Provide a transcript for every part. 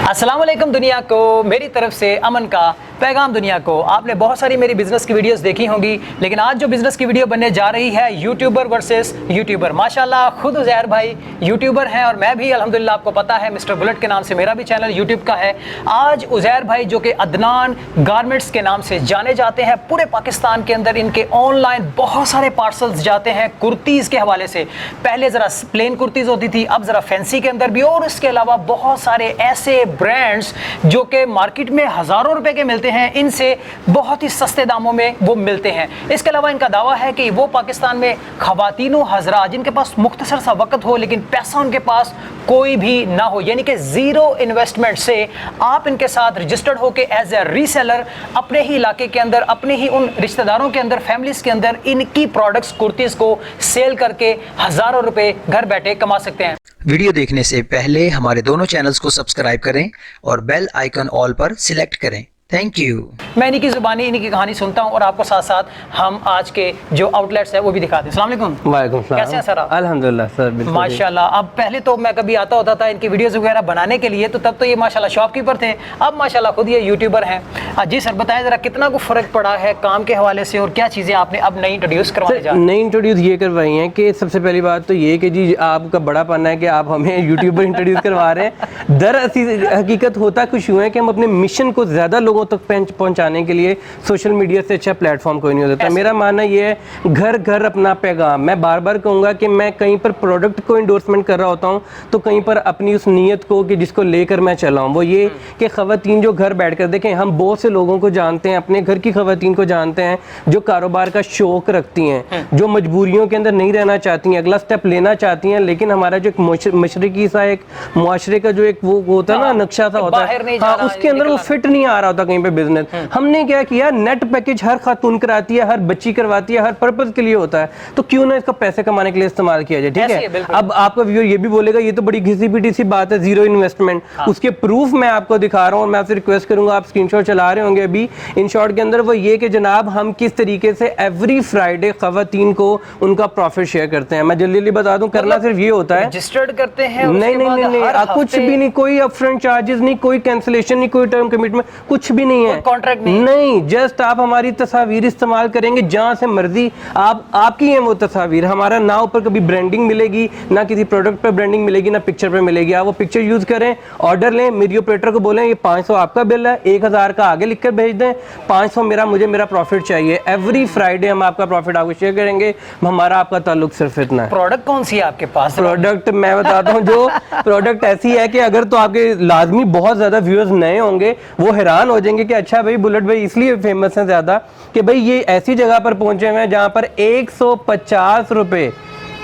अस्सलाम वालेकुम दुनिया को, मेरी तरफ से अमन का पैगाम दुनिया को। आपने बहुत सारी मेरी बिजनेस की वीडियोस देखी होंगी, लेकिन आज जो बिजनेस की वीडियो बनने जा रही है यूट्यूबर वर्सेस यूट्यूबर। माशाल्लाह खुद उज़ैर भाई यूट्यूबर हैं और मैं भी अल्हम्दुलिल्लाह, आपको पता है मिस्टर बुलेट के नाम से मेरा भी चैनल यूट्यूब का है। आज उज़ैर भाई जो कि अदनान गारमेंट्स के नाम से जाने जाते हैं, पूरे पाकिस्तान के अंदर इनके ऑनलाइन बहुत सारे पार्सल्स जाते हैं कुर्तीज़ के हवाले से। पहले ज़रा प्लेन कुर्तीज़ होती थी, अब ज़रा फैंसी के अंदर भी, और इसके अलावा बहुत सारे ऐसे ब्रांड्स जो कि मार्केट में हज़ारों रुपए के मिलते हैं, इनसे बहुत ही सस्ते दामों में वो मिलते हैं। इसके अलावा इनका दावा है कि वो पाकिस्तान में ख़वातीनो हज़रात जिनके पास मुख्तसर सा वक्त हो लेकिन पैसा उनके पास कोई भी ना हो, यानी कि ज़ीरो इन्वेस्टमेंट से आप इनके साथ रजिस्टर्ड हो के एज ए रीसेलर अपने ही इलाके के अंदर, अपने ही उन रिश्तेदारों के अंदर, फैमिलीज़ के अंदर इनकी प्रोडक्ट्स कुर्तीज़ को सेल करके हज़ारों रुपए घर बैठे कमा सकते हैं। वीडियो देखने से पहले हमारे दोनों चैनल्स को सब्सक्राइब करें और बेल आइकन ऑल पर सिलेक्ट करें। Thank you. मैं इन्हीं की ज़ुबानी, इन्हीं की कहानी सुनता हूँ और आपको साथ साथ हम आज के जो आउटलेट्स है वो भी दिखाते हैं। अस्सलाम वालेकुम। वालेकुम सलाम। कैसे हैं सर आप? अल्हम्दुलिल्लाह सर, बिल्कुल माशाल्लाह। अब पहले तो मैं कभी आता होता था इनकी वीडियोस वगैरह बनाने के लिए, तो तब तो ये माशाल्लाह शॉपकीपर थे, अब माशाल्लाह खुद ये यूट्यूबर हैं। जी सर, बताएं ज़रा कितना को फ़र्क पड़ा है काम के हवाले से और क्या चीज़ें आपने अब नई इंट्रोड्यूस करवाने जा रहे हैं? नई इंट्रोड्यूस ये करवाई हैं कि सबसे पहली बात तो ये कि जी आपका बड़ा पाना है कि आप हमें यूट्यूबर इंट्रोड्यूस करवा रहे हैं। हकीकत होता कुछ यूँ है कि हम अपने मिशन को ज़्यादा लोगों तक पहुँचाने के लिए सोशल मीडिया से अच्छा प्लेटफॉर्म कोई नहीं होता। मेरा मानना ये है घर घर अपना पैगाम। मैं बार बार कहूँगा कि मैं कहीं पर प्रोडक्ट को इंडोर्समेंट कर रहा होता हूँ तो कहीं पर अपनी उस नीयत को कि जिसको लेकर मैं चला हूँ वो ये कि ख़वातीन जो घर बैठ कर देखें, हम बहुत से लोगों को जानते हैं, अपने घर की ख़वातीन को जानते हैं जो कारोबार का शौक़ रखती हैं, जो मजबूरियों के अंदर नहीं रहना चाहती हैं, अगला स्टेप लेना चाहती हैं, लेकिन हमारा जो एक मशरकी सा एक मुआशरे का जो एक वो होता है ना, नक्शा सा होता है, हाँ, उसके अंदर वो फिट नहीं आ रहा होता कहीं पे बिजनेस। हमने क्या किया, नेट पैकेज हर खातून कराती है, हर बच्ची करवाती है, हर पर्पस के लिए होता है, तो क्यों ना इसका पैसे कमाने के लिए इस्तेमाल किया जाए। ठीक है, अब आपका व्यूअर ये भी बोलेगा ये तो बड़ी घिसी पिटी सी बात है, जीरो इन्वेस्टमेंट। उसके प्रूफ मैं आपको दिखा रहा हूँ और मैं आपसे रिक्वेस्ट करूंगा, आप स्क्रीनशॉट चला रहे होंगे अभी, इन शॉर्ट के अंदर वो ये कि जनाब हम किस तरीके से एवरी फ्राइडे ख़वातीन को उनका प्रॉफिट शेयर करते हैं। मैं जल्दी बता दूं, करना सिर्फ ये होता है, रजिस्टर्ड करते हैं, नहीं, कुछ भी नहीं, कोई अपफ्रंट चार्जेस नहीं, कोई कैंसिलेशन नहीं, कोई टर्म कमिटमेंट, कुछ भी नहीं है, कॉन्ट्रैक्ट नहीं, जस्ट आप हमारी तस्वीर इस्तेमाल करेंगे जहां से मर्जी, आपकी है वो तस्वीर। हमारा ना ऊपर कभी ब्रांडिंग मिलेगी, ना किसी प्रोडक्ट पर ब्रांडिंग मिलेगी, ना पिक्चर पे मिलेगी। आप वो पिक्चर यूज करें, ऑर्डर लें, मेरी ऑपरेटर को बोलें ये 500 आपका बिल है, 1000 का आगे लिखकर भेज दें, 500 मेरा प्रॉफिट चाहिए। एवरी फ्राइडे हम आपका प्रॉफिट आपको शेयर करेंगे, हमारा आपका ताल्लुक सिर्फ इतना है। प्रोडक्ट कौन सी है आपके पास? प्रोडक्ट मैं बताता हूँ, जो प्रोडक्ट ऐसी है कि अगर तो आपके लाजमी बहुत ज्यादा व्यूअर्स नए होंगे, वो हैरान हो जाएंगे कि अच्छा भाई बुलेट भाई इसलिए फेमस है ज्यादा कि भाई ये ऐसी जगह पर पहुंचे हुए हैं जहां पर 150 रुपए,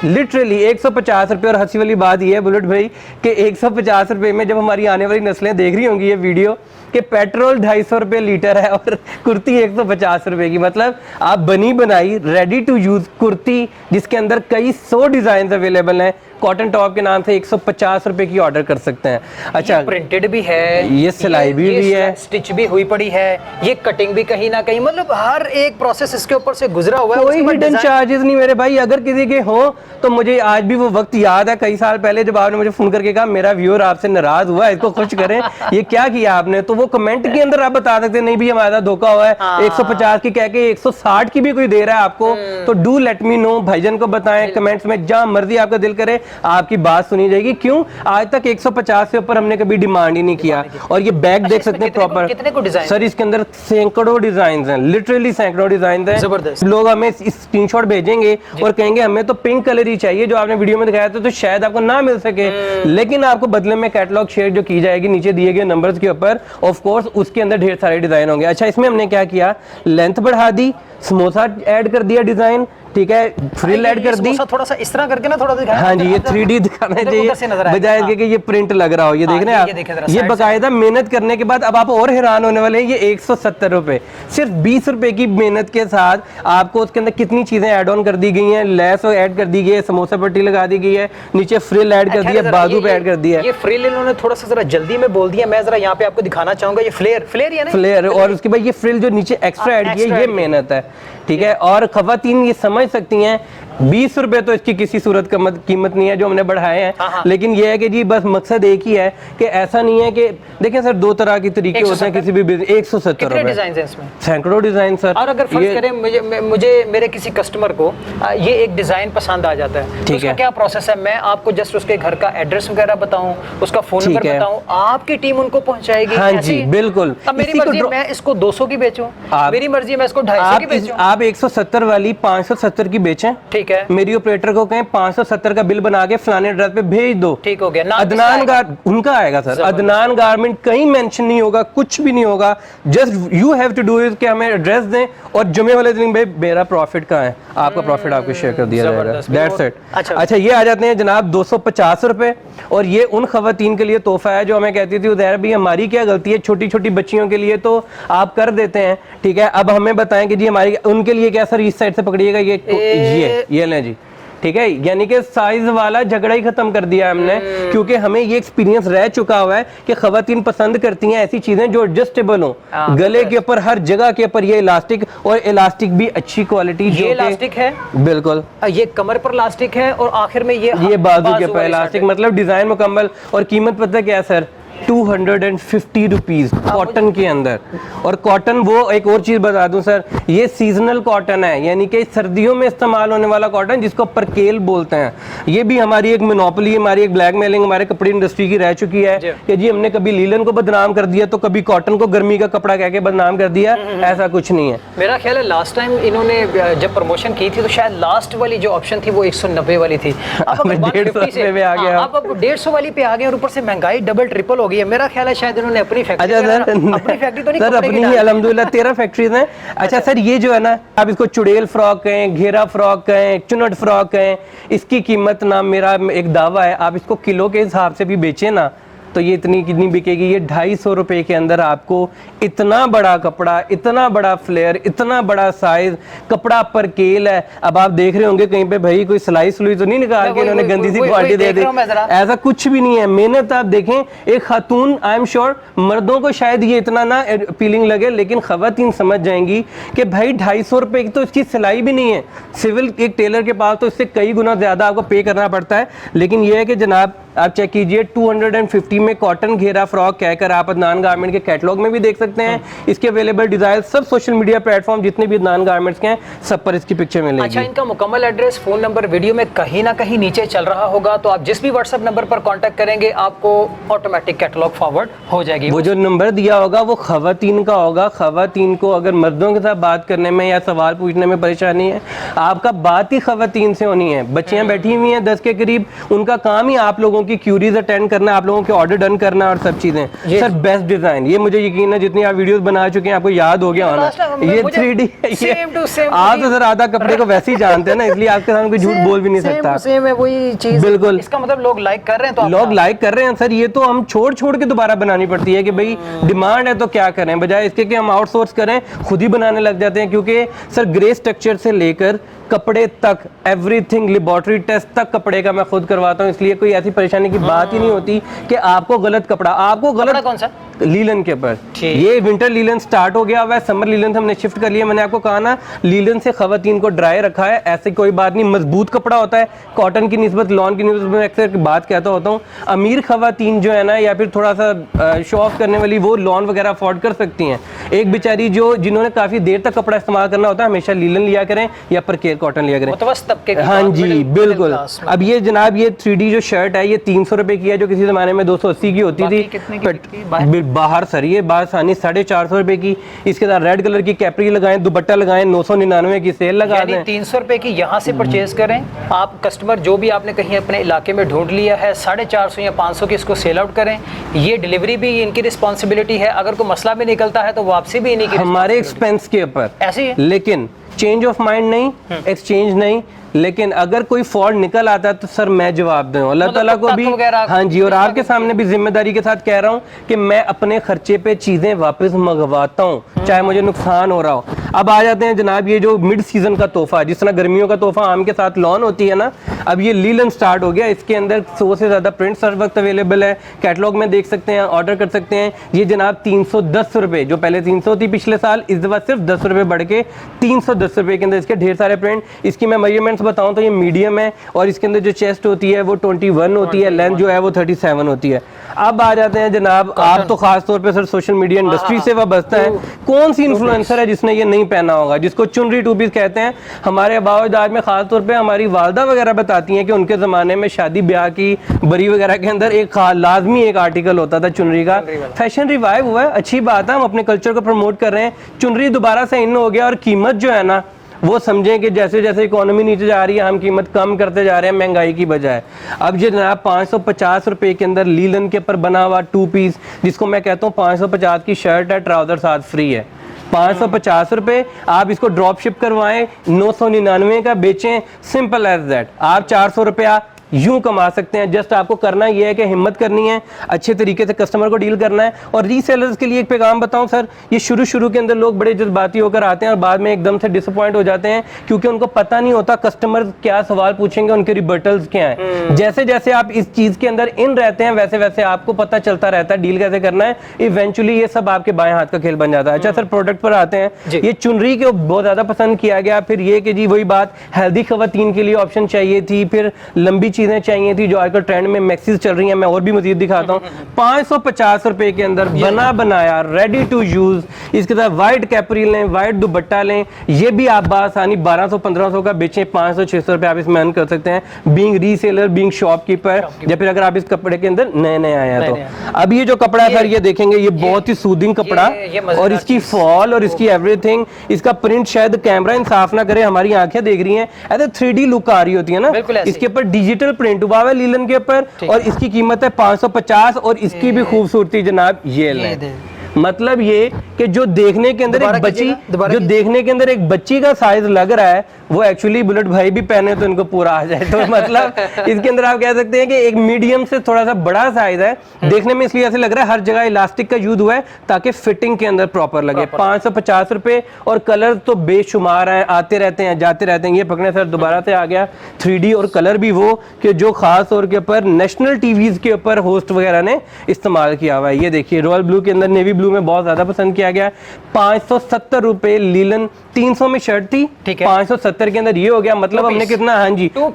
लिटरली 150 रुपये। और हंसी वाली बात यह है बुलेट भाई कि 150 रुपये में जब हमारी आने वाली नस्लें देख रही होंगी ये वीडियो कि पेट्रोल 250 रुपये लीटर है और कुर्ती 150 रुपये की, मतलब आप बनी बनाई रेडी टू यूज कुर्ती जिसके अंदर कई 100 डिजाइन अवेलेबल हैं, कॉटन टॉप के नाम से 150 रुपए की ऑर्डर कर सकते हैं। अच्छा, प्रिंटेड भी है, ये सिलाई भी है, स्टिच भी हुई पड़ी है, ये कटिंग भी कहीं ना कहीं, मतलब हर एक प्रोसेस इसके ऊपर से गुजरा हुआ है। कोई हिडन चार्जेस नहीं मेरे भाई। अगर किसी के हो तो मुझे आज भी वो वक्त याद है, कई साल पहले जब आपने मुझे फोन करके कहा मेरा व्यूअर आपसे नाराज हुआ है, इसको खुश करें, ये क्या किया आपने, तो वो कमेंट के अंदर आप बता सकते हैं नहीं भी हमारा धोखा हुआ है, 150 की कह के 160 की भी कोई दे रहा है आपको, तो डू लेट मी नो, भाईजान को बताएं कमेंट्स में, जहां मर्जी आपका दिल करे आपकी बात सुनी जाएगी। क्यों, आज तक 150 से ऊपर हमने कभी डिमांड ही नहीं किया। और ये बैग देख सकते हैं प्रॉपर, कितने को डिजाइन सर इसके अंदर सैकड़ों डिजाइन हैं, लिटरली सैकड़ों डिजाइन हैं। जबरदस्त। लोग हमें स्क्रीनशॉट भेजेंगे और कहेंगे हमें तो पिंक कलर ही चाहिए जो आपने वीडियो में दिखाया था, तो शायद आपको ना मिल सके, लेकिन आपको बदले में कैटलॉग शेयर जो की जाएगी नीचे दिए गए नंबर्स के ऊपर, ऑफ कोर्स उसके अंदर ढेर सारे डिजाइन होंगे। अच्छा, इसमें हमने क्या किया, लेंथ बढ़ा दी, समोसा ऐड कर दिया डिजाइन, ठीक है, फ्रिल ऐड कर दी, थोड़ा सा इस तरह करके ना थोड़ा दिखाया, हाँ जी, ये 3D दिखाना चाहिए बजाय इसके कि ये प्रिंट लग रहा हो। ये देख रहे हैं आप, ये बकायदा मेहनत करने के बाद अब आप और हैरान होने वाले हैं, ये 170 रुपए, सिर्फ 20 रुपए की मेहनत के साथ आपको उसके अंदर कितनी चीजें ऐड ऑन कर दी गई हैं, लेस ऐड कर दी गई है, समोसा पट्टी लगा दी गई है, नीचे फ्रिल ऐड कर दिया, बाजू पे ऐड कर दिया। ये फ्रिल इन्होंने थोड़ा सा जरा जल्दी में बोल दिया, मैं जरा यहाँ पे आपको दिखाना चाहूंगा, ये फ्लेयर है ना, फ्लेयर, और उसके बाद ये फ्रिल जो नीचे एक्स्ट्रा ऐड किया, ये मेहनत है, ठीक है। और खवातीन ये समझ सकती हैं 20 रुपए तो इसकी किसी सूरत का कीमत नहीं है जो हमने बढ़ाए हैं, लेकिन ये है कि जी बस मकसद एक ही है कि ऐसा नहीं है कि देखें सर, दो तरह के तरीके होते हैं किसी भी 170 रुपए, डिजाइन है इसमें, सैकड़ों डिजाइन सर। और अगर फर्ज करें मुझे मेरे किसी कस्टमर को ये एक डिजाइन पसंद आ जाता है, तो उसका क्या प्रोसेस है? मैं आपको जस्ट उसके घर का एड्रेस वगैरह बताऊं, उसका फोन नंबर बताऊं, आपकी टीम उनको पहुंचाएगी? हाँ जी बिल्कुल। अब मेरी मर्जी मैं इसको 200 की बेचूं, मेरी मर्जी मैं इसको 250 की बेचूं। आप 170 वाली 570 की बेचें, ठीक है, मेरी ऑपरेटर को कहें 570 का बिल बना के फलाने एड्रेस पे भेज दो, ठीक हो गया। अदनान उनका आएगा सर, अदनान गारमेंट कहीं मेंशन नहीं होगा, कुछ भी नहीं होगा, just you have to do it कि हमें एड्रेस दें और जुमे वाले दिन भाई मेरा प्रॉफिट कहाँ है, आपका प्रॉफिट आपको शेयर कर दिया जाएगा, दैट्स इट। अच्छा ये आ जाते हैं जनाब 250 रुपए, और ये उन खवातीन के लिए तोहफा है जो हमें कहती थी उदैर भाई हमारी क्या गलती है, छोटी छोटी बच्चियों के लिए तो आप कर देते हैं, ठीक है, अब हमें बताएं कि जी हमारी उनके लिए क्या सर, इस साइड से पकड़िएगा, ये लें जी, ठीक है, यानी कि साइज वाला झगड़ा ही खत्म कर दिया हमने, क्योंकि हमें ये एक्सपीरियंस रह चुका हुआ है कि खवातीन पसंद करती हैं ऐसी चीजें जो एडजस्टेबल हो, गले के ऊपर हर जगह के ऊपर ये इलास्टिक, और इलास्टिक भी अच्छी क्वालिटी, ये इलास्टिक है बिल्कुल, ये कमर पर इलास्टिक है और आखिर में ये बाजू के ऊपर इलास्टिक, मतलब डिजाइन मुकम्मल। और कीमत पता क्या है सर, 250 रुपीज कॉटन के अंदर। और कॉटन, वो एक और चीज बता दूं सर, ये सीजनल कॉटन है, यानी कि सर्दियों में इस्तेमाल होने वाला कॉटन जिसको परकेल बोलते हैं। ये भी हमारी एक मोनोपोली, हमारी एक ब्लैकमेलिंग हमारे कपड़े इंडस्ट्री की रह चुकी है कि जी हमने कभी लीलन को बदनाम कर दिया तो कभी कॉटन को गर्मी का कपड़ा कह के बदनाम कर दिया, ऐसा कुछ नहीं है। मेरा ख्याल है लास्ट टाइम इन्होंने जब प्रमोशन की थी तो शायद लास्ट वाली जो ऑप्शन थी वो 190 वाली थी, अब 150 पे आ गया, अब 150 वाली पे आ गए, और ऊपर से महंगाई डबल ट्रिपल हो गई है। मेरा ख्याल है शायद इन्होंने अपनी फैक्ट्री, अपनी फैक्ट्री तो नहीं सर, अपनी ही अल्हम्दुलिल्लाह 13 फैक्ट्रीज हैं। अच्छा सर, ये जो है ना, आप इसको चुड़ैल फ्रॉक कहें, घेरा फ्रॉक कहें, चुनट फ्रॉक कहें, इसकी कीमत ना, मेरा एक दावा है, आप इसको किलो के हिसाब से भी बेचें ना तो ये इतनी कितनी बिकेगी, ये 250 रुपए के अंदर आपको इतना बड़ा कपड़ा, इतना बड़ा फ्लेयर, इतना बड़ा साइज, कपड़ा पर केल है। अब आप देख रहे होंगे कहीं पे भाई कोई सिलाई सुलाई तो नहीं निकाल के इन्होंने गंदी सी क्वालिटी दे दी, ऐसा कुछ भी नहीं है। मेहनत आप देखें, एक खातून, आई एम श्योर मर्दों को शायद ये इतना ना अपीलिंग लगे, लेकिन खवातीन समझ जाएंगी कि भाई 250 रुपए की तो इसकी सिलाई भी नहीं है, सिविल एक टेलर के पास तो इससे कई गुना ज्यादा आपको पे करना पड़ता है। लेकिन ये है कि जनाब आप चेक कीजिए, 250 में कॉटन घेरा फ्रॉक कहकर आप अदनान गारमेंट के कैटलॉग में भी देख सकते हैं। इसके अवेलेबल डिजाइन सब सोशल मीडिया प्लेटफॉर्म जितने भी अदनान गारमेंट्स के हैं सब पर इसकी पिक्चर मिलेगी। अच्छा, इनका मुकम्मल एड्रेस, फोन नंबर वीडियो में कहीं ना कहीं नीचे चल रहा होगा, तो आप जिस भी व्हाट्सएप नंबर पर कांटेक्ट करेंगे आपको ऑटोमेटिक कैटलॉग फॉरवर्ड हो जाएगी। वो जो नंबर दिया होगा वो खवातीन का होगा। खवातीन को अगर मर्दों के साथ बात करने में या सवाल पूछने में परेशानी है, आपका बात ही खवातीन से होनी है। बच्चियां बैठी हुई हैं 10 के करीब, उनका काम ही आप लोगों की क्यूरीज अटेंड करना, आप लोगों के ऑर्डर डन करना और सब चीजें। सर बेस्ट डिजाइन, ये मुझे यकीन है जितनी आप वीडियोस बना चुके हैं आपको याद हो गया होना, ये 3D आप तो सर आधा कपड़े को वैसे ही जानते हैं ना, इसलिए आपके सामने कोई झूठ बोल भी नहीं सकता। सेम है वही चीज, बिल्कुल। इसका मतलब लोग लाइक कर रहे हैं, तो लोग लाइक कर रहे हैं सर, ये तो हम छोड़ छोड़ के दोबारा बनानी पड़ती है कि भाई डिमांड है तो क्या करें, बजाय इसके कि हम आउटसोर्स करें खुद ही बनाने लग जाते हैं। क्योंकि सर ग्रे स्ट्रक्चर से लेकर कपड़े तक एवरीथिंग, लेबोरेटरी टेस्ट तक कपड़े का मैं खुद करवाता हूँ, इसलिए कोई ऐसी परेशानी की बात ही नहीं होती कि आपको गलत कपड़ा, आपको गलत कौन सा लीलन के ऊपर। ये विंटर लीलन स्टार्ट हो गया हुआ है, समर लीलन से हमने शिफ्ट कर लिया। मैंने आपको कहा ना लीलन से खवातीन को ड्राई रखा है, ऐसे कोई बात नहीं, मजबूत कपड़ा होता है कॉटन की निस्बत, लॉन की निस्बत। मैं अक्सर बात कहता होता हूँ, अमीर खवातीन जो है ना, या फिर थोड़ा सा शो ऑफ करने वाली, वो लॉन वगैरह अफोर्ड कर सकती हैं। एक बेचारी जो जिन्होंने काफी देर तक कपड़ा इस्तेमाल करना होता है, हमेशा लीलन लिया करें या परकेल कॉटन लिया करें। हाँ जी बिल्कुल। अब ये जनाब ये 3D जो शर्ट है ये 300 रुपए की है, जो किसी जमाने में 280 की होती थी बाहर। सर ये बाहर सानी 450 रुपए की। इसके साथ रेड कलर की कैपरी लगाएं, दुपट्टा लगाएं, 999 की सेल लगा दें। 300 रुपए की यहाँ से परचेज करें आप। कस्टमर जो भी आपने कहीं अपने इलाके में ढूंढ लिया है, 450 या 500 की इसको सेल आउट करें। ये डिलीवरी भी इनकी रिस्पॉन्सिबिलिटी है, अगर कोई मसला भी निकलता है तो वापसी भी इन्हीं की, हमारे एक्सपेंस के ऊपर ऐसे ही। लेकिन चेंज ऑफ माइंड नहीं, एक्सचेंज नहीं, लेकिन अगर कोई फॉल्ट निकल आता है तो सर मैं जवाब दूं अल्लाह ताला को भी। हाँ जी, और आपके सामने भी जिम्मेदारी के साथ कह रहा हूं कि मैं अपने खर्चे पे चीजें वापस मंगवाता हूं, चाहे मुझे नुकसान हो रहा हो। अब आ जाते हैं जनाब ये जो मिड सीजन का तोहफा, जिस तरह गर्मियों का तोहफा आम के साथ लॉन होती है ना, अब ये लीलन स्टार्ट हो गया। इसके अंदर 100 से ज़्यादा प्रिंट्स हर वक्त अवेलेबल है, कैटलॉग में देख सकते हैं, ऑर्डर कर सकते हैं। ये जनाब 310 रुपये, जो पहले 300 थी पिछले साल, इस दफ़ा सिर्फ 10 रुपये बढ़ के 310 रुपये के अंदर इसके ढेर सारे प्रिंट। इसकी मैं मेजरमेंट्स बताऊँ तो ये मीडियम है और इसके अंदर जो चेस्ट होती है वो 21 होती है, लेंथ जो है वो 37 होती है। अब आ जाते हैं जनाब, आप तो खास तौर पे सर सोशल मीडिया इंडस्ट्री से वाबस्ता है, कौन सी इन्फ्लुएंसर है जिसने ये नहीं पहना होगा, जिसको चुनरी टू पीस कहते हैं। हमारे आबाओ-अजदाद में खास तौर पे हमारी वालदा वगैरह बताती हैं कि उनके ज़माने में शादी ब्याह की बरी वगैरह के अंदर एक लाजमी एक आर्टिकल होता था चुनरी का। फैशन रिवाइव हुआ है, अच्छी बात है, हम अपने कल्चर को प्रमोट कर रहे हैं। चुनरी दोबारा से इन हो गया और कीमत जो है ना वो समझें कि जैसे जैसे इकोनॉमी नीचे जा रही है हम कीमत कम करते जा रहे हैं महंगाई की बजाय। अब ये जनाब 550 रुपए के अंदर लीलन के ऊपर बना हुआ 2 पीस, जिसको मैं कहता हूँ 550 की शर्ट है, ट्राउजर साथ फ्री है। 550 रुपए, आप इसको ड्रॉप शिप करवाएं, 999 का बेचें, सिंपल एज दैट। आप 400 रुपया यूं कमा सकते हैं। जस्ट आपको करना यह है कि हिम्मत करनी है, अच्छे तरीके से कस्टमर को डील करना है। और रीसेलर्स के लिए एक पैगाम बताऊं सर, ये शुरू के अंदर लोग बड़े जज्बाती होकर आते हैं और बाद में एकदम से डिसअपॉइंट हो जाते हैं, क्योंकि उनको पता नहीं होता कस्टमर क्या सवाल पूछेंगे, उनके रिबर्टल्स क्या हैं। जैसे जैसे आप इस चीज के अंदर इन रहते हैं वैसे वैसे आपको पता चलता रहता है डील कैसे करना है। इवेंचुअली ये सब आपके बाएं हाथ का खेल बन जाता है। अच्छा सर, प्रोडक्ट पर आते हैं। ये चुनरी के बहुत ज्यादा पसंद किया गया। फिर ये कि जी वही बात, हेल्दी खवातीन के लिए ऑप्शन चाहिए थी, फिर लंबी चीजें चाहिए थी जो आजकल ट्रेंड में मैक्सीज चल रही हैं। मैं और भी मजीद दिखाता हूँ। 550 रुपए के अंदर बना बनाया रेडी टू यूज, इसके साथ व्हाइट कैपरी लें, व्हाइट दुपट्टा लें, ये भी आप बासानी 1200-1500 का बेचें, 500-600 रुपए आप इसमें अर्न कर सकते हैं बीइंग रीसेलर, बीइंग शॉपकीपर, या फिर अगर आप इस कपड़े के अंदर नए नए आए हैं तो। अब ये जो कपड़ा है सर, ये देखेंगे, ये बहुत ही सूदिंग कपड़ा, और इसकी फॉल और इसकी एवरीथिंग, इसका प्रिंट शायद कैमरा इंसाफ ना करे, हमारी आंखें देख रही हैं, ऐसे 3D लुक आ रही होती है ना, इसके ऊपर डिजिटल प्रिंट हुआ है लीलन के ऊपर, और इसकी कीमत है 550। और इसकी भी खूबसूरती जनाब ये लें, मतलब ये कि जो देखने के अंदर एक बच्ची, जो देखने के अंदर एक बच्ची का साइज लग रहा है, वो एक्चुअली बुलेट भाई भी पहने तो इनको पूरा आ जाए। तो मतलब इसके अंदर आप कह सकते हैं कि एक मीडियम से थोड़ा सा बड़ा साइज है। देखने में इसलिए ऐसे लग रहा है हर जगह इलास्टिक का यूज हुआ है ताकि फिटिंग के अंदर प्रॉपर लगे। 550 रुपए, और कलर तो बेशुमार हैं, आते रहते हैं जाते रहते हैं। ये पकड़े सर, दोबारा से आ गया 3D, और कलर भी वो कि जो खास तौर के ऊपर नेशनल टीवीज के ऊपर होस्ट वगैरह ने इस्तेमाल किया हुआ है। ये देखिए रॉयल ब्लू के अंदर, नेवी ब्लू में बहुत ज्यादा पसंद किया गया। 570 रुपए लीलन, 300 में शर्ट थी, 570 के अंदर ये हो गया। मतलब हमने कितना, हाँ जी, 2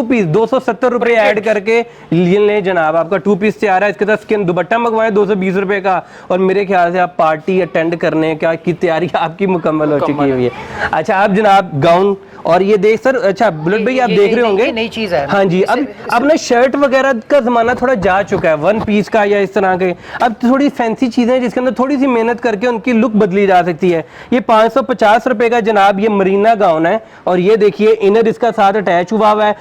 पीस 270 रुपए ऐड करके ले जनाब, आपका 2 पीस तैयार है। इसके साथ स्किन दुपट्टा मंगवाए 220 रुपए का, और मेरे ख्याल से आप पार्टी अटेंड करने का की तैयारी आपकी मुकम्मल हो चुकी हुई है। अच्छा आप जनाब गाउन, और ये देख सर, अच्छा बुलेट भाई आप देख रहे होंगे, नई चीज है। हाँ जी, अब ना शर्ट वगैरह का जमाना थोड़ा जा चुका है, 1 पीस का या इस तरह के। अब थोड़ी फैंसी चीजें जिसके अंदर थोड़ी सी मेहनत करके उनकी लुक बदली जा सकती है। ये 550 रुपए का जनाब ये मरीना गाउन है, और ये देखिए इनर इसका साथ अटैच हुआ हुआ है।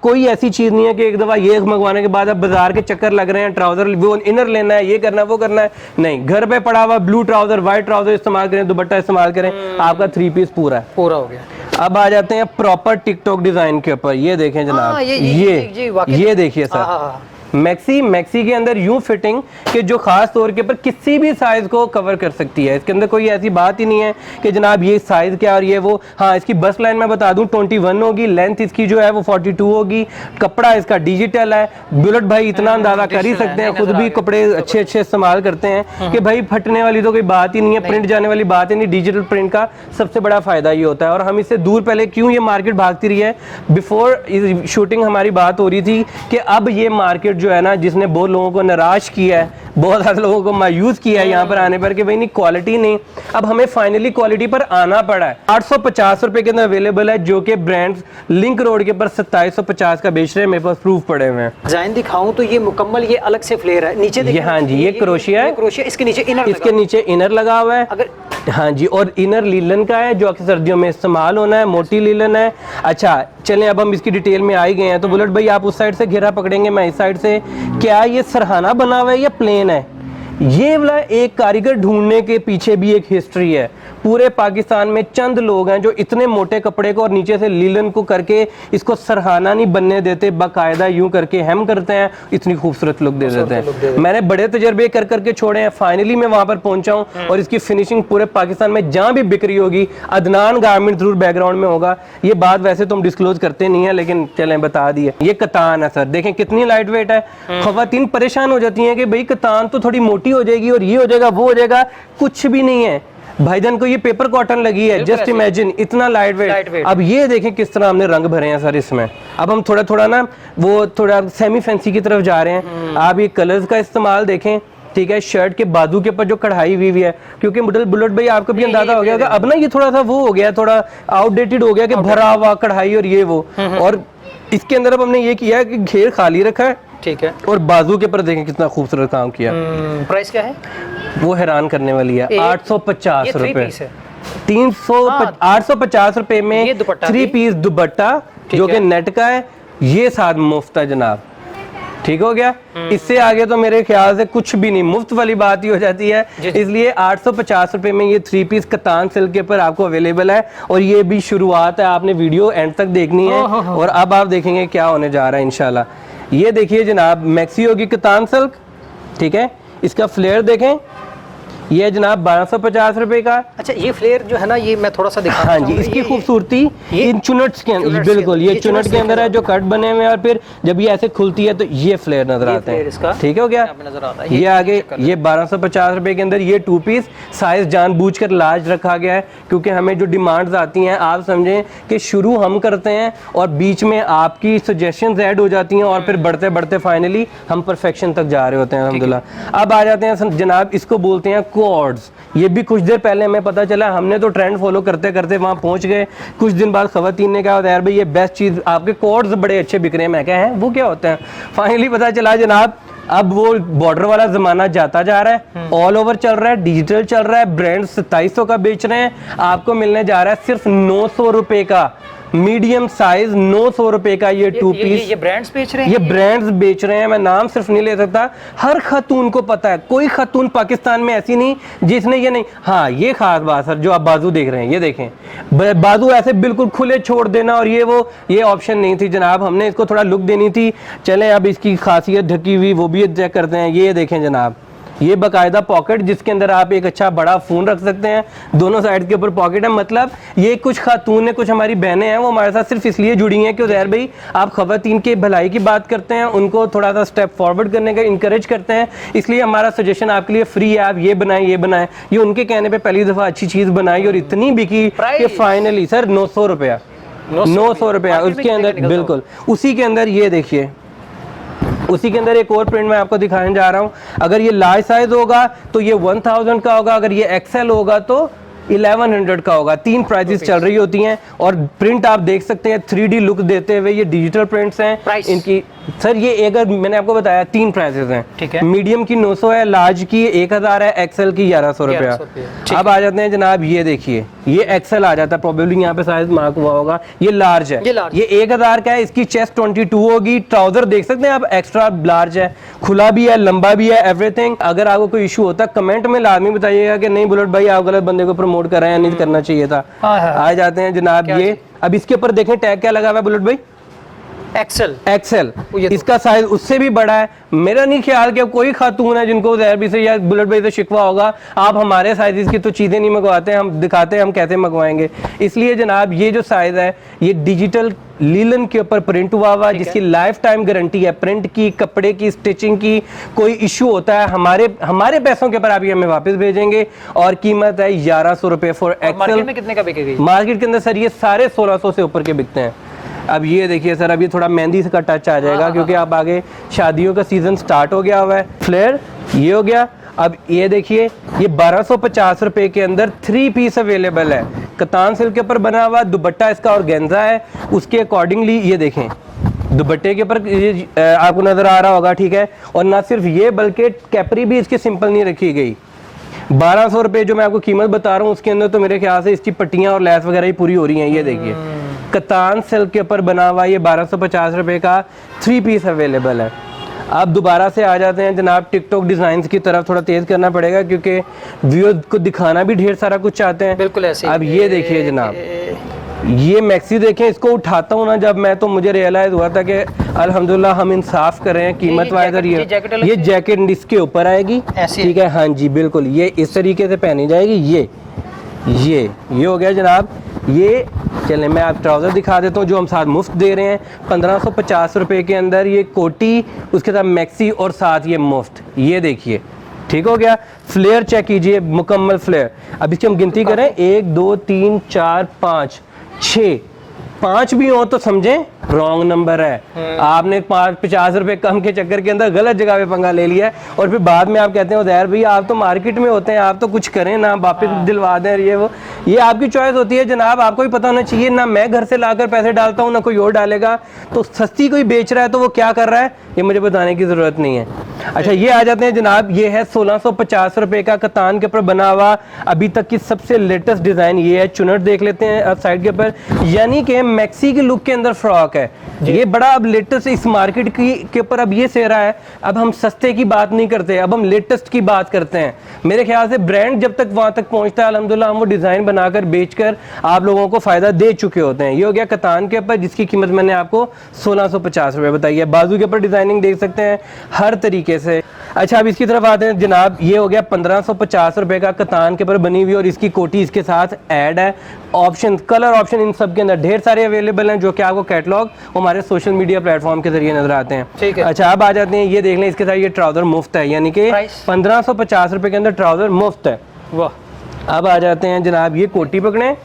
कोई ऐसी चीज नहीं है कि एक दफा ये मंगवाने के बाद अब बाजार के चक्कर लग रहे हैं, ट्राउजर वो इनर लेना है, ये करना है, वो करना है। नहीं, घर पे पड़ा हुआ ब्लू ट्राउजर, व्हाइट ट्राउजर इस्तेमाल करें, दुपट्टा इस्तेमाल करें, आपका 3 पीस पूरा हो गया। अब आ जाते हैं प्रॉपर टिकटॉक डिजाइन के ऊपर। ये देखें जनाब, ये देखिए सर, मैक्सी के अंदर यूं फिटिंग कि जो खास तौर के ऊपर किसी भी साइज को कवर कर सकती है। इसके अंदर कोई ऐसी बात ही नहीं है कि जनाब ये साइज क्या और ये वो। हाँ, इसकी बस लाइन मैं बता दूं 21 होगी, लेंथ इसकी जो है वो 42 होगी, कपड़ा इसका डिजिटल है। बुलेट भाई इतना अंदाजा कर ही सकते हैं, खुद भी कपड़े अच्छे अच्छे इस्तेमाल करते हैं कि भाई फटने वाली तो कोई बात ही नहीं है, प्रिंट जाने वाली बात ही नहीं। डिजिटल प्रिंट का सबसे बड़ा फायदा ये होता है, और हम इससे दूर पहले क्यों ये मार्केट भागती रही है। बिफोर शूटिंग हमारी बात हो रही थी कि अब ये मार्केट जो है ना, जिसने बहुत लोगों को निराश किया है, बहुत सारे लोगों को मायूस किया है यहाँ पर आने पर कि भाई नहीं क्वालिटी नहीं, अब हमें फाइनली क्वालिटी पर आना पड़ा है। 850 रुपए के अंदर अवेलेबल है, जो कि ब्रांड्स लिंक रोड के ऊपर 2750 का बेच रहे हैं। मेरे पास प्रूफ पड़े हुए हैं। डिजाइन दिखाऊं तो ये मुकम्मल ये अलग से फ्लेयर है। नीचे देखिए, हाँ जी, ये क्रोशिया है, इसके नीचे इनर, इसके नीचे इनर लगा हुआ है। अगर हाँ जी, और इनर लीलन का है जो अक्सर सर्दियों में इस्तेमाल होना है, मोटी लीलन है। अच्छा चलें, अब हम इसकी डिटेल में आ ही गए हैं, तो बुलेट भाई आप उस साइड से घेरा पकड़ेंगे, मैं इस साइड से। क्या ये सरहाना बना हुआ है या प्लेन है? ये वाला एक कारीगर ढूंढने के पीछे भी एक हिस्ट्री है। पूरे पाकिस्तान में चंद लोग हैं जो इतने मोटे कपड़े को और नीचे से लीलन को करके इसको सरहाना नहीं बनने देते, बाकायदा यूं करके हम करते हैं, इतनी खूबसूरत लुक दे देते हैं। मैंने बड़े तजर्बे कर करके छोड़े हैं, फाइनली मैं वहां पर पहुंचा हूं और इसकी फिनिशिंग पूरे पाकिस्तान में जहां भी बिक्री होगी अदनान गारमेंट जरूर बैकग्राउंड में होगा। ये बात वैसे तो हम डिस्क्लोज करते नहीं है, लेकिन चलें बता दिए। ये कतान है सर, देखें कितनी लाइट वेट है। खवातीन परेशान हो जाती हैं कि भाई कतान तो थोड़ी मोटी हो जाएगी और ये हो जाएगा वो हो जाएगा, कुछ भी नहीं है भाईजान को, ये पेपर कॉटन लगी है। जस्ट इमेजिन इतना लाइट वेट। अब ये देखें किस तरह हमने रंग भरे हैं सर इसमें। अब हम थोड़ा थोड़ा ना वो थोड़ा सेमी फैंसी की तरफ जा रहे हैं। आप ये कलर्स का इस्तेमाल देखें, ठीक है। शर्ट के बाजू के ऊपर जो कढ़ाई हुई है, क्योंकि बुलेट भाई आपको भी अंदाजा हो गया होगा, अब ना ये थोड़ा सा वो हो गया, थोड़ा आउटडेटेड हो गया कि भरा हुआ कढ़ाई और ये वो। और इसके अंदर अब हमने ये किया है कि घेर खाली रखा है, ठीक है। और बाजू के ऊपर देखें कितना खूबसूरत काम किया। प्राइस क्या है? वो हैरान करने वाली है। 850 रुपए, 850 रुपए में ये दुपट्टा 3 पीस दुपट्टा जो कि नेट का है, ये साथ मुफ्त है जनाब। ठीक हो गया। इससे आगे तो मेरे ख्याल से कुछ भी नहीं, मुफ्त वाली बात ही हो जाती है। इसलिए 850 रुपए में ये 3 पीस कतान सिल्क के ऊपर आपको अवेलेबल है। और ये भी शुरुआत है, आपने वीडियो एंड तक देखनी है। और अब आप देखेंगे क्या होने जा रहा है इंशाल्लाह। ये देखिए जनाब, मैक्सी होगी कतान सिल्क, ठीक है। इसका फ्लेयर देखें, ये जनाब 1250 रुपए का। अच्छा, ये फ्लेयर जो है ना, ये मैं थोड़ा सा दिखा। हाँ जी, इसकी खूबसूरती इन चुनट्स के अंदर, बिल्कुल ये चुनट के अंदर है जो कट बने हुए हैं, और फिर जब ये ऐसे खुलती है तो ये फ्लेयर नजर आते हैं। ठीक हो गया। नजर आता है ये आगे ये 1250 रुपए के अंदर ये 2 पीस साइज जानबूझकर लार्ज रखा गया है, क्योंकि हमें जो डिमांड्स आती हैं, आप समझें कि शुरू हम करते हैं और बीच में आपकी सजेशंस ऐड हो जाती हैं, और फिर बढ़ते बढ़ते फाइनली हम परफेक्शन तक जा रहे होते हैं अल्हम्दुलिल्लाह। अब आ जाते हैं जनाब, इसको बोलते हैं कॉर्ड्स। ये भी कुछ देर पहले हमें पता चला, हमने तो ट्रेंड फॉलो करते करते वहां पहुंच गए। कुछ दिन बाद खवातीन ने कहा यार भाई ये बेस्ट चीज, आपके कॉर्ड्स बड़े अच्छे बिक रहे हैं। मैं कहा है वो क्या होता है? फाइनली पता चला जनाब, अब वो बॉर्डर वाला जमाना जाता जा रहा है, ऑल ओवर चल रहा है, डिजिटल चल रहा है। ब्रांड 2700 का बेच रहे हैं, आपको मिलने जा रहा है सिर्फ 900 रुपए का मीडियम साइज, 900 रुपए का ये 2 पीस। ये ब्रांड्स बेच रहे हैं, ये ब्रांड्स बेच रहे हैं। मैं नाम सिर्फ नहीं ले सकता, हर खातून को पता है। कोई खातून पाकिस्तान में ऐसी नहीं जिसने ये नहीं। हाँ, ये खास बात सर, जो आप बाजू देख रहे हैं, ये देखें बाजू ऐसे बिल्कुल खुले छोड़ देना और ये ऑप्शन नहीं थी जनाब, हमने इसको थोड़ा लुक देनी थी। चलें अब इसकी खासियत ढकी हुई वो भी चेक करते हैं। ये देखें जनाब, ये बाकायदा पॉकेट जिसके अंदर आप एक अच्छा बड़ा फोन रख सकते हैं। दोनों साइड के ऊपर पॉकेट है। मतलब ये कुछ खातून है, कुछ हमारी बहनें हैं, वो हमारे साथ सिर्फ इसलिए जुड़ी हैं कि ज़हर भाई आप खवातीन के भलाई की बात करते हैं, उनको थोड़ा सा स्टेप फॉरवर्ड करने का इंकरेज करते हैं। इसलिए हमारा सजेशन आपके लिए फ्री है, आप ये बनाएं ये बनाएं। ये उनके कहने पर पहली दफ़ा अच्छी चीज़ बनाई और इतनी बिकी कि फाइनली सर 900 रुपया, 900 रुपया उसके अंदर। बिल्कुल उसी के अंदर ये देखिए, उसी के अंदर एक और प्रिंट मैं आपको दिखाने जा रहा हूं। अगर ये लार्ज साइज होगा तो ये 1000 का होगा, अगर ये एक्सेल होगा तो 1100 का होगा। 3 प्राइसेस चल रही होती हैं। और प्रिंट आप देख सकते हैं 3D लुक देते हुए, ये डिजिटल प्रिंट्स हैं इनकी। सर ये अगर मैंने आपको बताया 3 प्राइसेस हैं, ठीक है। मीडियम की 900 है, लार्ज की 1000 है, एक्सेल की 1100 रुपया। अब आ जाते हैं जनाब, ये देखिए ये एक्सेल आ जाता है, प्रोबेबली यहाँ पे साइज मार्क हुआ होगा। ये लार्ज है, ये 1000 का है। इसकी चेस्ट 22 होगी। ट्राउजर देख सकते हैं आप, एक्स्ट्रा लार्ज है, खुला भी है, लंबा भी है, एवरीथिंग। अगर आपको कोई इशू होता है कमेंट में लाजमी बताइएगा कि नहीं बुलेट भाई आप गलत बंदे को प्रमोट कर रहे हैं, नहीं करना चाहिए था। आ जाते हैं जनाब, ये अब इसके ऊपर देखें टैग क्या लगा हुआ है बुलेट भाई, एक्सेल। इसका साइज उससे भी बड़ा है। मेरा नहीं ख्याल कि कोई खातून है जिनको ज़हर भी से या बुलेट भाई से शिकवा होगा आप हमारे साइज की तो चीज़ें नहीं मंगवाते, हम दिखाते हैं हम कैसे मंगवाएंगे। इसलिए जनाब ये जो साइज है ये डिजिटल लीलन के ऊपर प्रिंट हुआ हुआ, जिसकी लाइफ टाइम गारंटी है। प्रिंट की, कपड़े की, स्टिचिंग की कोई इशू होता है हमारे पैसों के ऊपर आप ये हमें वापस भेजेंगे। और कीमत है 1100 रुपए फॉर एक्सेल। मार्केट में कितने का बिकेगी? मार्केट के अंदर सर ये सारे 1600 से ऊपर के बिकते हैं। अब ये देखिए सर, अब ये थोड़ा मेहंदी का टच आ जाएगा क्योंकि अब आगे शादियों का सीजन स्टार्ट हो गया हुआ है। फ्लेयर ये हो गया। अब ये देखिए ये 1250 रुपए के अंदर 3 पीस अवेलेबल है। कतान सिल्क के ऊपर बना हुआ, दुपट्टा इसका ऑर्गेन्जा है, उसके अकॉर्डिंगली ये देखें दुपट्टे के ऊपर आपको नजर आ रहा होगा, ठीक है। और ना सिर्फ ये बल्कि कैपरी भी इसकी सिंपल नहीं रखी गई। 1200 रुपए जो मैं आपको कीमत बता रहा हूँ उसके अंदर तो मेरे ख्याल से इसकी पट्टियां और लैस वगैरह ही पूरी हो रही हैं। ये देखिए कतान सिल्क के ऊपर बना हुआ ये 1250 रुपए का 3 पीस अवेलेबल है। आप दोबारा से आ जाते हैं जनाब टिकटॉक डिजाइन की तरफ, थोड़ा तेज करना पड़ेगा क्योंकि व्यूअर्स को दिखाना भी ढेर सारा कुछ चाहते हैं। बिल्कुल ऐसे ही। अब ये देखिए जनाब, ये मैक्सी देखें, इसको उठाता हूँ ना जब मैं, तो मुझे रियलाइज हुआ था कि अल्हम्दुलिल्लाह हम इंसाफ कर रहे हैं कीमत वाइज। और ये जैकेट इसके ऊपर आएगी, ठीक है, हाँ जी बिल्कुल, ये इस तरीके से पहनी जाएगी। ये हो गया जनाब। ये चलें मैं आप ट्राउज़र दिखा देता हूँ जो हम साथ मुफ्त दे रहे हैं 1550 रुपये के अंदर। ये कोटी, उसके साथ मैक्सी और साथ ये मुफ्त, ये देखिए, ठीक हो गया। फ्लेयर चेक कीजिए, मुकम्मल फ्लेयर। अब इसकी हम गिनती करें, 1 2 3 4 5 6, 5 भी हो तो समझें रॉन्ग नंबर है। आपने 50 रुपए कम के चक्कर के अंदर गलत जगह पे पंगा ले लिया है, और फिर बाद में आप कहते हैं उदैर भैया आप तो मार्केट में होते हैं, आप तो कुछ करें ना, वापस दिलवा दें ये वो। ये आपकी चॉइस होती है जनाब, आपको भी पता होना चाहिए ना। मैं घर से लाकर पैसे डालता हूँ ना कोई और डालेगा, तो सस्ती कोई बेच रहा है तो वो क्या कर रहा है ये मुझे बताने की जरूरत नहीं है। अच्छा ये आ जाते हैं जनाब, ये है 1650 रुपए का कतान के ऊपर बना हुआ अभी तक की सबसे लेटेस्ट डिजाइन। ये है चुनट, देख लेते हैं अब साइड के ऊपर, यानी कि मैक्सी के लुक के अंदर फ्रॉक है। ये बड़ा अब लेटेस्ट इस मार्केट की के ऊपर अब ये सेरा है। अब हम सस्ते की बात नहीं करते, अब हम लेटेस्ट की बात करते हैं। मेरे ख्याल से ब्रांड जब तक वहां तक पहुंचता है अल्हम्दुलिल्लाह हम वो डिजाइन बनाकर बेचकर आप लोगों को फायदा दे चुके होते हैं। ये हो गया कतान के ऊपर, जिसकी कीमत मैंने आपको 1650 रुपए बताई है। बाजू के ऊपर डिजाइनिंग देख सकते हैं हर तरीके से। अच्छा अब इसकी तरफ आते हैं जनाब, ये हो गया 1550 रुपए का कतान के ऊपर बनी हुई, और इसकी कोटी इसके साथ ऐड है। ऑप्शन, कलर ऑप्शन इन सब के अंदर ढेर सारे अवेलेबल हैं, जो कि आपको कैटलॉग हमारे सोशल मीडिया प्लेटफॉर्म के जरिए नजर आते हैं। ठीक है। अच्छा अब आ जाते हैं, ये देख लें, इसके साथ ये ट्राउजर मुफ्त है, यानी कि 1550 रुपए के अंदर ट्राउजर मुफ्त है। वाह। अब आ जाते हैं जनाब, ये कोटी पकड़े,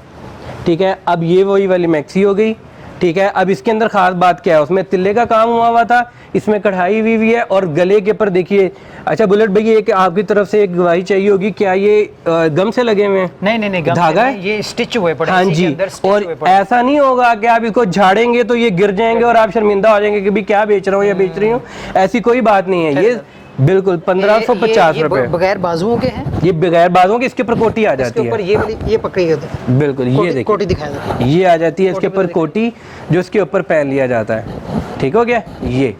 ठीक है। अब ये वही वाली मैक्सी हो गई, ठीक है। अब इसके अंदर खास बात क्या है, उसमें तिल्ले का काम हुआ था, इसमें कढ़ाई हुई है, और गले के ऊपर देखिए। अच्छा बुलेट भाई, एक आपकी तरफ से एक गवाही चाहिए होगी, क्या ये गम से लगे हुए हैं? नहीं गम धागा है, ये स्टिच हुए पड़े। हाँ जी, और ऐसा नहीं होगा कि आप इसको झाड़ेंगे तो ये गिर जाएंगे और आप शर्मिंदा हो जाएंगे कि भी क्या बेच रहा हूँ या बेच रही हूँ, ऐसी कोई बात नहीं है। ये बिल्कुल 1550 रुपए बगैर बाजुओं के हैं, ये बगैर बाजुओं के, इसके ऊपर कोटी आ जाती है। ऊपर ये वाली ये पकड़ी है, बिल्कुल ये देखिए कोटी दिखाया, ये आ जाती है इसके ऊपर कोटी, जो इसके ऊपर पहन लिया जाता है। ठीक हो गया ये।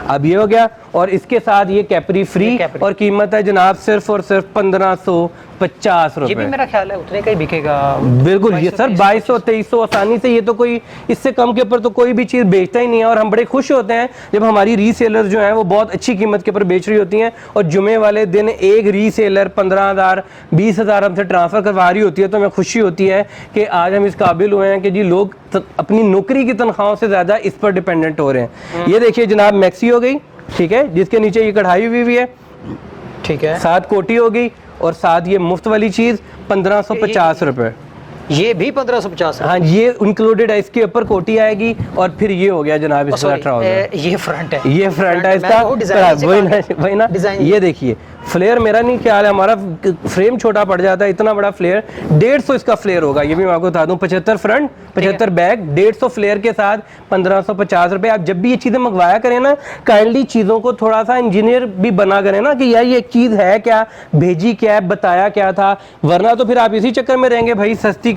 अब ये हो गया, और इसके साथ ये कैपरी फ्री, और कीमत है जनाब सिर्फ और सिर्फ 1550 रुपए। ये भी मेरा ख्याल है उतने का ही बिकेगा। बिल्कुल ये सर 2200 2300 आसानी से, ये तो कोई इससे कम के ऊपर तो कोई भी चीज़ बेचता ही नहीं है। और हम बड़े खुश होते हैं जब हमारी रीसेलर जो है वो बहुत अच्छी कीमत के ऊपर बेच रही होती हैं, और जुमे वाले दिन एक रीसेलर 15,000 20,000 हमसे ट्रांसफर करवा रही होती है, तो हमें खुशी होती है कि आज हम इस काबिल हुए हैं कि जी लोग अपनी नौकरी की तनख्वाहों से ज्यादा इस पर डिपेंडेंट हो रहे हैं। ये देखिए जनाब मैक्सी हो गई, ठीक है, जिसके नीचे ये कढ़ाई हुई है, ठीक है, साथ कोटी हो गई, और साथ ये मुफ्त वाली चीज 1550 रुपए। ये भी 1550। हाँ ये इंक्लूडेड है, इसके ऊपर कोटी आएगी, और फिर ये हो गया जनाब इसका ट्राउजर। ये फ्रंट है, ये फ्रंट है इसका, वही ना। ये देखिए फ्लेयर, मेरा नहीं ख्याल है, हमारा फ्रेम छोटा पड़ जाता है, इतना बड़ा फ्लेयर 150 इसका फ्लेयर होगा, ये भी मैं आपको बता दूं। 75 फ्रंट 75 बैक 150 फ्लेयर के साथ 1550 रुपए। आप जब भी ये चीजें मंगवाया करें ना, काइंडली चीजों को थोड़ा सा इंजीनियर भी बना करें ना, कि यार ये चीज है क्या, भेजी क्या है, बताया क्या था, वरना तो फिर आप इसी चक्कर में रहेंगे भाई सस्ती करें।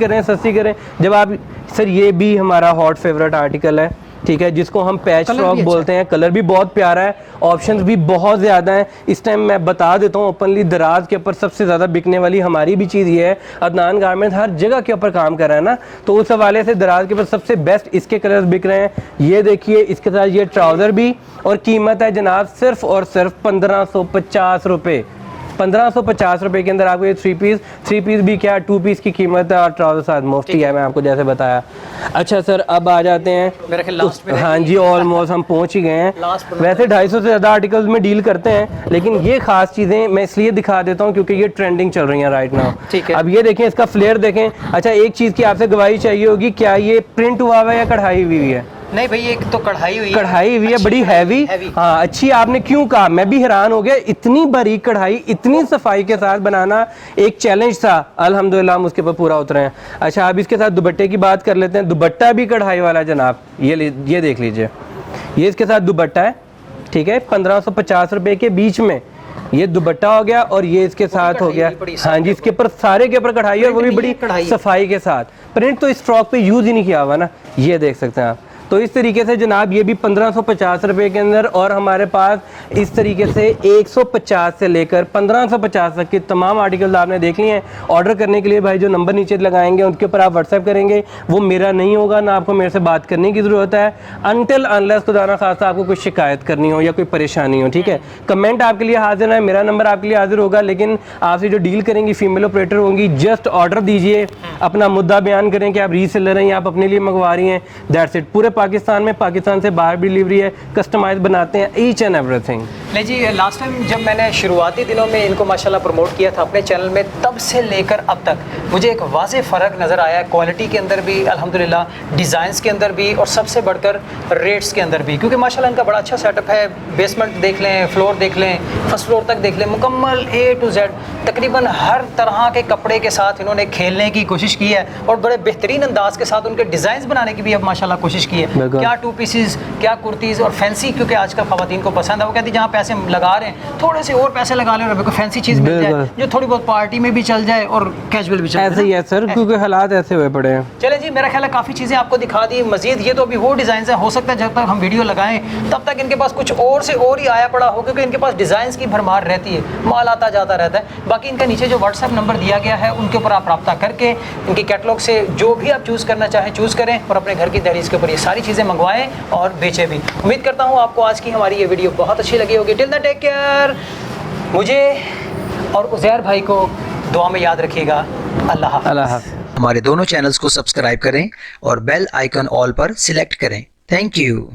जब आप सर, ये भी हमारा हॉट फेवरेट आर्टिकल है, ठीक है, जिसको हम पैच फ्रॉक बोलते हैं। कलर भी बहुत प्यारा है, ऑप्शंस भी बहुत ज़्यादा हैं। इस टाइम मैं बता देता हूँ ओपनली, दराज के ऊपर सबसे ज़्यादा बिकने वाली हमारी भी चीज़ ये है। अदनान गारमेंट हर जगह के ऊपर काम कर रहा है ना, तो उस हवाले से दराज के ऊपर सबसे बेस्ट इसके कलर्स बिक रहे हैं। ये देखिए, इसके साथ ये ट्राउज़र भी, और कीमत है जनाब सिर्फ और सिर्फ 1550 रुपये। 1550 रुपए के अंदर आपको ये थ्री पीस भी क्या 2 पीस की कीमत है, और ट्राउजर साथ मुफ्त ही है, मैं आपको जैसे बताया। अच्छा सर अब आ जाते हैं मेरे ख्याल लास्ट में, हाँ जी ऑलमोस्ट हम पहुंच ही गए हैं। वैसे 250 से ज़्यादा आर्टिकल्स में डील करते हैं, लेकिन ये खास चीज़ें मैं इसलिए दिखा देता हूँ क्योंकि ये ट्रेंडिंग चल रही है राइट नाउ। ठीक है। अब ये देखें, इसका फ्लेयर देखें। अच्छा एक चीज़ की आपसे गवाही चाहिए होगी, क्या ये प्रिंट हुआ हुआ है या कढ़ाई हुई है? नहीं भाई, एक तो कढ़ाई हुई है, बड़ी हैवी। हाँ अच्छी, आपने क्यों कहा, मैं भी हैरान हो गया, इतनी बारीक कढ़ाई इतनी सफाई के साथ बनाना एक चैलेंज था, अल्हम्दुलिल्लाह हम उसके ऊपर पूरा उतरे हैं। अच्छा अब इसके साथ दुपट्टे की बात कर लेते हैं। दुपट्टा भी कढ़ाई वाला जनाब, ये देख लीजिए, ये इसके साथ दुपट्टा है, ठीक है, 1550 रुपए के बीच में ये दुपट्टा हो गया, और ये इसके साथ हो गया। हाँ जी, इसके ऊपर सारे के ऊपर कढ़ाई है, वो भी बड़ी सफाई के साथ। प्रिंट तो इस फ्रॉक पे यूज ही नहीं किया हुआ ना, ये देख सकते हैं आप। तो इस तरीके से जनाब ये भी 1550 रुपए के अंदर, और हमारे पास इस तरीके से 150 से लेकर 1550 तक के तमाम आर्टिकल आपने देख लिए हैं। ऑर्डर करने के लिए भाई जो नंबर नीचे लगाएंगे उनके ऊपर आप व्हाट्सएप करेंगे, वो मेरा नहीं होगा, ना आपको मेरे से बात करने की ज़रूरत है अनटिल अनलेस खुदा ना खासा आपको कोई शिकायत करनी हो या कोई परेशानी हो, ठीक है। कमेंट आपके लिए हाजिर है, मेरा नंबर आपके लिए हाजिर होगा, लेकिन आपसे जो डील करेंगी फीमेल ऑपरेटर होंगी। जस्ट ऑर्डर दीजिए, अपना मुद्दा बयान करें कि आप रीसेलर हैं या आप अपने लिए मंगवा रही हैं, दैट्स इट। पूरे पाकिस्तान में, पाकिस्तान से बाहर भी डिलीवरी है, कस्टमाइज बनाते हैं, ईच एंड एवरीथिंग। नहीं जी, लास्ट टाइम जब मैंने शुरुआती दिनों में इनको माशाल्लाह प्रमोट किया था अपने चैनल में, तब से लेकर अब तक मुझे एक वाज़ेह फ़र्क नज़र आया, क्वालिटी के अंदर भी अल्हम्दुलिल्लाह, डिज़ाइंस के अंदर भी, और सबसे बढ़कर रेट्स के अंदर भी, क्योंकि माशाल्लाह इनका बड़ा अच्छा सेटअप है। बेसमेंट देख लें, फ्लोर देख लें, फर्स्ट फ्लोर तक देख लें, मुकम्मल A to Z तकरीबन हर तरह के कपड़े के साथ इन्होंने खेलने की कोशिश की है, और बड़े बेहतरीन अंदाज के साथ उनके डिज़ाइन बनाने की भी अब माशाल्लाह कोशिश की है। क्या 2 पीसेस, क्या कुर्तीज़, और फैंसी, क्योंकि आजकल ख़वातीन को पसंद है। वो कहती जहाँ पैसे लगा रहे हैं थोड़े से और पैसे लगा लें और फैंसी चीज़ मिल जाए जो थोड़ी बहुत पार्टी में भी चल जाए और कैजुअल भी चल जाए। ऐसे ही है सर, क्योंकि हालात ऐसे हुए पड़े हैं। चले जी, मेरा ख्याल है काफ़ी चीज़ें आपको दिखा दी। मजीद ये तो अभी वो डिज़ाइन है, हो सकता है जब तक हम वीडियो लगाएं तब तक इनके पास कुछ और से और ही आया पड़ा हो, क्योंकि इनके पास डिज़ाइन की भरमार रहती है, माल आता जाता रहता है। बाकी इनका नीचे जो व्हाट्सएप नंबर दिया गया है उनके ऊपर आप रब्ता करके इनकी कैटलॉग से जो भी आप चूज़ करना चाहें चूज़ करें, और अपने घर की दहलीज के ऊपर ये सारी चीज़ें मंगवाएं और बेचें भी। उम्मीद करता हूँ आपको आज की हमारी ये वीडियो बहुत अच्छी लगी होगी। टिल द टेक केयर, मुझे और उज़ैर भाई को दुआ में याद रखिएगा। अल्लाह हाफ़िज़। हमारे दोनों चैनल्स को सब्सक्राइब करें और बेल आइकन ऑल पर सिलेक्ट करें। Thank you.